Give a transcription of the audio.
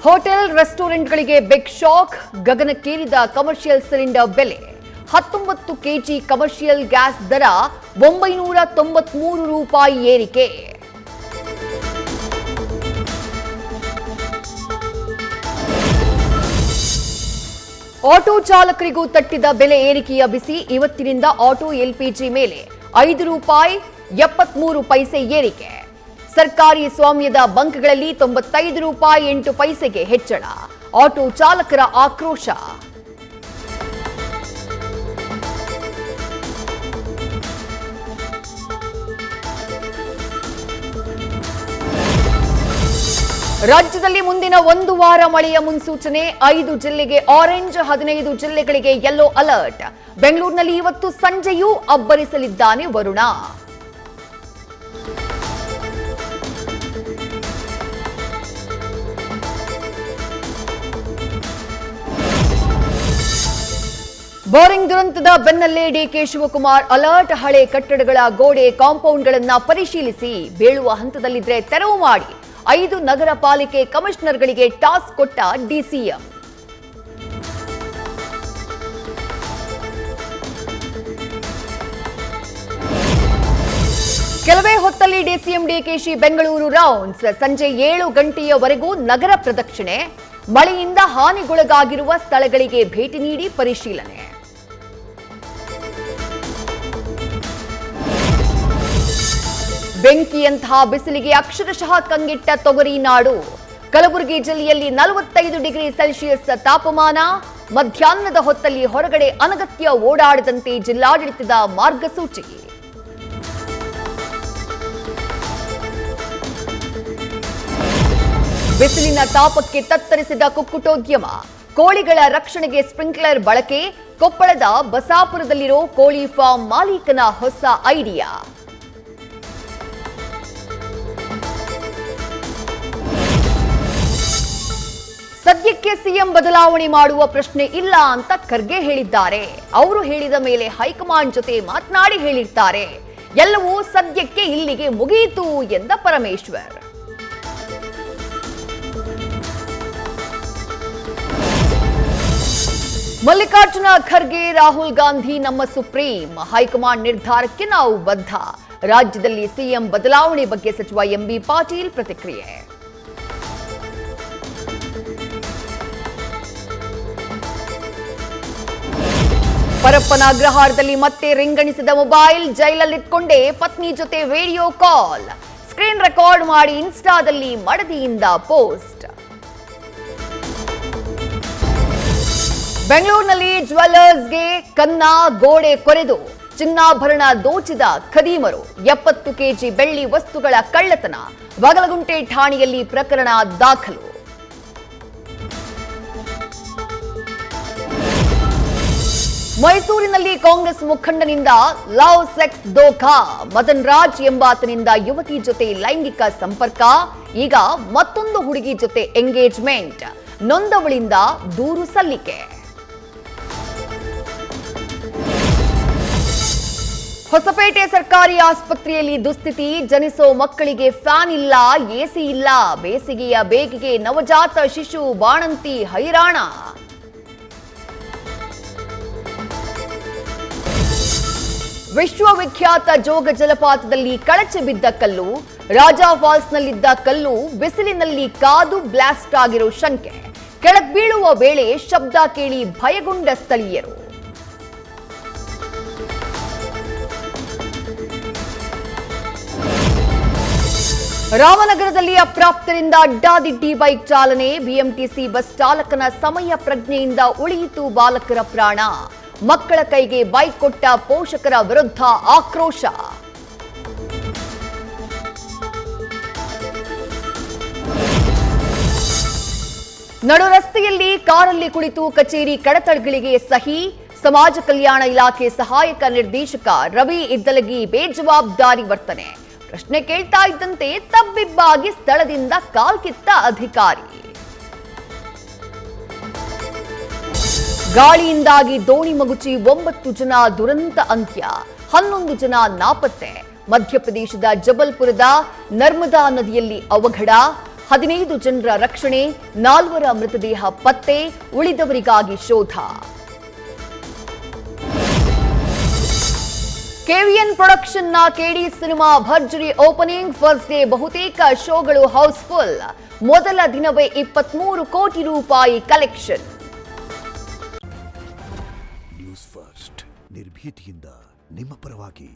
Hotel ರೆಸ್ಟೋರೆಂಟ್ಗಳಿಗೆ big shock. ಗಗನಕ್ಕೇರಿದ commercial cylinder ಬೆಲೆ. 19 ಕೆಜಿ ಕಮರ್ಷಿಯಲ್ ಗ್ಯಾಸ್ ದರ 993 ರೂಪಾಯಿ ಏರಿಕೆ. ಆಟೋ ಚಾಲಕರಿಗೂ ತಟ್ಟಿದ ಬೆಲೆ ಏರಿಕೆಯ ಬಿಸಿ. ಇವತ್ತಿನಿಂದ ಆಟೋ ಎಲ್ಪಿಜಿ ಮೇಲೆ 5 ರೂಪಾಯಿ 73 ಪೈಸೆ ಏರಿಕೆ. ಸರ್ಕಾರಿ ಸ್ವಾಮ್ಯದ ಬಂಕ್ಗಳಲ್ಲಿ 95 ರೂಪಾಯಿ 8 ಪೈಸೆಗೆ ಹೆಚ್ಚಳ. ಆಟೋ ಚಾಲಕರ ಆಕ್ರೋಶ. ರಾಜ್ಯದಲ್ಲಿ ಮುಂದಿನ 1 ವಾರ ಮಳೆಯ ಮುನ್ಸೂಚನೆ. 5 ಜಿಲ್ಲೆಗೆ ಆರೆಂಜ್, 15 ಜಿಲ್ಲೆಗಳಿಗೆ ಯೆಲ್ಲೋ ಅಲರ್ಟ್. ಬೆಂಗಳೂರಿನಲ್ಲಿ ಇವತ್ತು ಸಂಜೆಯೂ ಅಬ್ಬರಿಸಲಿದ್ದಾನೆ ವರುಣ. ಬೋರಿಂಗ್ ದುರಂತದ ಬೆನ್ನಲ್ಲೇ ಡಿಕೆ ಶಿವಕುಮಾರ್ ಅಲರ್ಟ್. ಹಳೆ ಕಟ್ಟಡಗಳ ಗೋಡೆ, ಕಾಂಪೌಂಡ್ಗಳನ್ನು ಪರಿಶೀಲಿಸಿ ಬೀಳುವ ಹಂತದಲ್ಲಿದ್ದರೆ ತೆರವು ಮಾಡಿ. 5 ನಗರ ಪಾಲಿಕೆ ಕಮಿಷನರ್ಗಳಿಗೆ ಟಾಸ್ಕ್ ಕೊಟ್ಟ ಡಿಸಿಎಂ. ಕೆಲವೇ ಹೊತ್ತಲ್ಲಿ ಡಿಸಿಎಂ ಡಿಕೆಶಿ ಬೆಂಗಳೂರು ರೌಂಡ್ಸ್. ಸಂಜೆ 7 ಗಂಟೆಯವರೆಗೂ ನಗರ ಪ್ರದಕ್ಷಿಣೆ. ಮಳೆಯಿಂದ ಹಾನಿಗೊಳಗಾಗಿರುವ ಸ್ಥಳಗಳಿಗೆ ಭೇಟಿ ನೀಡಿ ಪರಿಶೀಲನೆ. ಬೆಂಕಿಯಂತಹ ಬಿಸಿಲಿಗೆ ಅಕ್ಷರಶಃ ಕಂಗೆಟ್ಟ ತೊಗರಿ ನಾಡು. ಕಲಬುರಗಿ ಜಿಲ್ಲೆಯಲ್ಲಿ 45 ಡಿಗ್ರಿ ಸೆಲ್ಸಿಯಸ್ ತಾಪಮಾನ. ಮಧ್ಯಾಹ್ನದ ಹೊತ್ತಲ್ಲಿ ಹೊರಗಡೆ ಅನಗತ್ಯ ಓಡಾಡದಂತೆ ಜಿಲ್ಲಾಡಳಿತದ ಮಾರ್ಗಸೂಚಿ. ಬಿಸಿಲಿನ ತಾಪಕ್ಕೆ ತತ್ತರಿಸಿದ ಕುಕ್ಕುಟೋದ್ಯಮ. ಕೋಳಿಗಳ ರಕ್ಷಣೆಗೆ ಸ್ಪ್ರಿಂಕ್ಲರ್ ಬಳಕೆ. ಕೊಪ್ಪಳದ ಬಸಾಪುರದಲ್ಲಿರೋ ಕೋಳಿ ಫಾರ್ಮ್ ಮಾಲೀಕನ ಹೊಸ ಐಡಿಯಾ. ಸದ್ಯಕ್ಕೆ ಸಿಎಂ ಬದಲಾವಣೆ ಮಾಡುವ ಪ್ರಶ್ನೆ ಇಲ್ಲ ಅಂತ ಖರ್ಗೆ ಹೇಳಿದ್ದಾರೆ. ಅವರು ಹೇಳಿದ ಮೇಲೆ ಹೈಕಮಾಂಡ್ ಜೊತೆ ಮಾತನಾಡಿ ಹೇಳಿರ್ತಾರೆ. ಎಲ್ಲವೂ ಸದ್ಯಕ್ಕೆ ಇಲ್ಲಿಗೆ ಮುಗಿಯಿತು ಎಂದ ಪರಮೇಶ್ವರ್. ಮಲ್ಲಿಕಾರ್ಜುನ ಖರ್ಗೆ, ರಾಹುಲ್ ಗಾಂಧಿ ನಮ್ಮ ಸುಪ್ರೀಂ. ಹೈಕಮಾಂಡ್ ನಿರ್ಧಾರಕ್ಕೆ ನಾವು ಬದ್ಧ. ರಾಜ್ಯದಲ್ಲಿ ಸಿಎಂ ಬದಲಾವಣೆ ಬಗ್ಗೆ ಸಚಿವ ಎಂಬಿ ಪಾಟೀಲ್ ಪ್ರತಿಕ್ರಿಯೆ. ಪರಪ್ಪನ ಅಗ್ರಹಾರದಲ್ಲಿ ಮತ್ತೆ ರಿಂಗಣಿಸಿದ ಮೊಬೈಲ್. ಜೈಲಲ್ಲಿಟ್ಕೊಂಡೇ ಪತ್ನಿ ಜೊತೆ ವಿಡಿಯೋ ಕಾಲ್. ಸ್ಕ್ರೀನ್ ರೆಕಾರ್ಡ್ ಮಾಡಿ ಇನ್ಸ್ಟಾದಲ್ಲಿ ಮಡದಿಯಿಂದ ಪೋಸ್ಟ್. ಬೆಂಗಳೂರಿನಲ್ಲಿ ಜ್ಯುವೆಲ್ಲರ್ಸ್ಗೆ ಕನ್ನ ಗೋಡೆ ಕೊರೆದು ಚಿನ್ನಾಭರಣ ದೋಚಿದ ಖದೀಮರು. 70 ಕೆಜಿ ಬೆಳ್ಳಿ ವಸ್ತುಗಳ ಕಳ್ಳತನ. ಬಾಗಲಗುಂಟೆ ಠಾಣೆಯಲ್ಲಿ ಪ್ರಕರಣ ದಾಖಲು. ಮೈಸೂರಿನಲ್ಲಿ ಕಾಂಗ್ರೆಸ್ ಮುಖಂಡನಿಂದ ಲವ್ ಸೆಕ್ಸ್ ದೋಖಾ. ಮದನ್ ರಾಜ್ ಎಂಬಾತನಿಂದ ಯುವತಿ ಜೊತೆ ಲೈಂಗಿಕ ಸಂಪರ್ಕ. ಈಗ ಮತ್ತೊಂದು ಹುಡುಗಿ ಜೊತೆ ಎಂಗೇಜ್ಮೆಂಟ್. ನೊಂದವಳಿಂದ ದೂರು ಸಲ್ಲಿಕೆ. ಹೊಸಪೇಟೆ ಸರ್ಕಾರಿ ಆಸ್ಪತ್ರೆಯಲ್ಲಿ ದುಸ್ಥಿತಿ. ಜನಿಸೋ ಮಕ್ಕಳಿಗೆ ಫ್ಯಾನ್ ಇಲ್ಲ, ಎಸಿ ಇಲ್ಲ. ಬೇಸಿಗೆಯ ಬೇಗೆಗೆ ನವಜಾತ ಶಿಶು ಬಾಣಂತಿ ಹೈರಾಣ. ವಿಶ್ವವಿಖ್ಯಾತ ಜೋಗ ಜಲಪಾತದಲ್ಲಿ ಕಳಚಿ ಬಿದ್ದ ಕಲ್ಲು. ರಾಜಾ ಫಾಲ್ಸ್ನಲ್ಲಿದ್ದ ಕಲ್ಲು ಬಿಸಿಲಿನಲ್ಲಿ ಕಾದು ಬ್ಲಾಸ್ಟ್ ಆಗಿರೋ ಶಂಕೆ. ಕೆಳಗ್ ಬೀಳುವ ವೇಳೆ ಶಬ್ದ ಕೇಳಿ ಭಯಗೊಂಡ ಸ್ಥಳೀಯರು. ರಾಮನಗರದಲ್ಲಿ ಅಪ್ರಾಪ್ತರಿಂದ ಅಡ್ಡಾದಿಡ್ಡಿ ಬೈಕ್ ಚಾಲನೆ. ಬಿಎಂಟಿಸಿ ಬಸ್ ಚಾಲಕನ ಸಮಯ ಪ್ರಜ್ಞೆಯಿಂದ ಉಳಿಯಿತು ಬಾಲಕರ ಪ್ರಾಣ. ಮಕ್ಕಳ ಕೈಗೆ ಬೈಕ್ ಕೊಟ್ಟ ಪೋಷಕರ ವಿರುದ್ಧ ಆಕ್ರೋಶ. ನಡು ರಸ್ತೆಯಲ್ಲಿ ಕಾರಲ್ಲಿ ಕುಳಿತು ಕಚೇರಿ ಕಡತಗಳಿಗೆ ಸಹಿ. ಸಮಾಜ ಕಲ್ಯಾಣ ಇಲಾಖೆ ಸಹಾಯಕ ನಿರ್ದೇಶಕ ರವಿ ಇದ್ದಲಗಿ ಬೇಜವಾಬ್ದಾರಿ ವರ್ತನೆ. ಪ್ರಶ್ನೆ ಕೇಳ್ತಾ ಇದ್ದಂತೆ ತಬ್ಬಿಬ್ಬಾಗಿ ಸ್ಥಳದಿಂದ ಕಾಲ್ಕಿತ್ತ ಅಧಿಕಾರಿ. ಗಾಳಿಯಿಂದಾಗಿ ದೋಣಿ ಮಗುಚಿ 9 ಜನ ದುರಂತ ಅಂತ್ಯ. 11 ಜನ ನಾಪತ್ತೆ. ಮಧ್ಯಪ್ರದೇಶದ ಜಬಲ್ಪುರದ ನರ್ಮದಾ ನದಿಯಲ್ಲಿ ಅವಘಡ. 15 ಜನರ ರಕ್ಷಣೆ, 4 ಮೃತದೇಹ ಪತ್ತೆ, ಉಳಿದವರಿಗಾಗಿ ಶೋಧ. ಕೆವಿಎನ್ ಪ್ರೊಡಕ್ಷನ್ನ ಕೆಡಿ ಸಿನಿಮಾ ಭರ್ಜರಿ ಓಪನಿಂಗ್. ಫಸ್ಟ್ ಡೇ ಬಹುತೇಕ ಶೋಗಳು ಹೌಸ್ಫುಲ್. ಮೊದಲ ದಿನವೇ 23 ಕೋಟಿ ರೂಪಾಯಿ ಕಲೆಕ್ಷನ್. ನ್ಯೂಸ್ ಫಸ್ಟ್ ನಿರ್ಭೀತಿಯಿಂದ ನಿಮ್ಮ ಪರವಾಗಿ.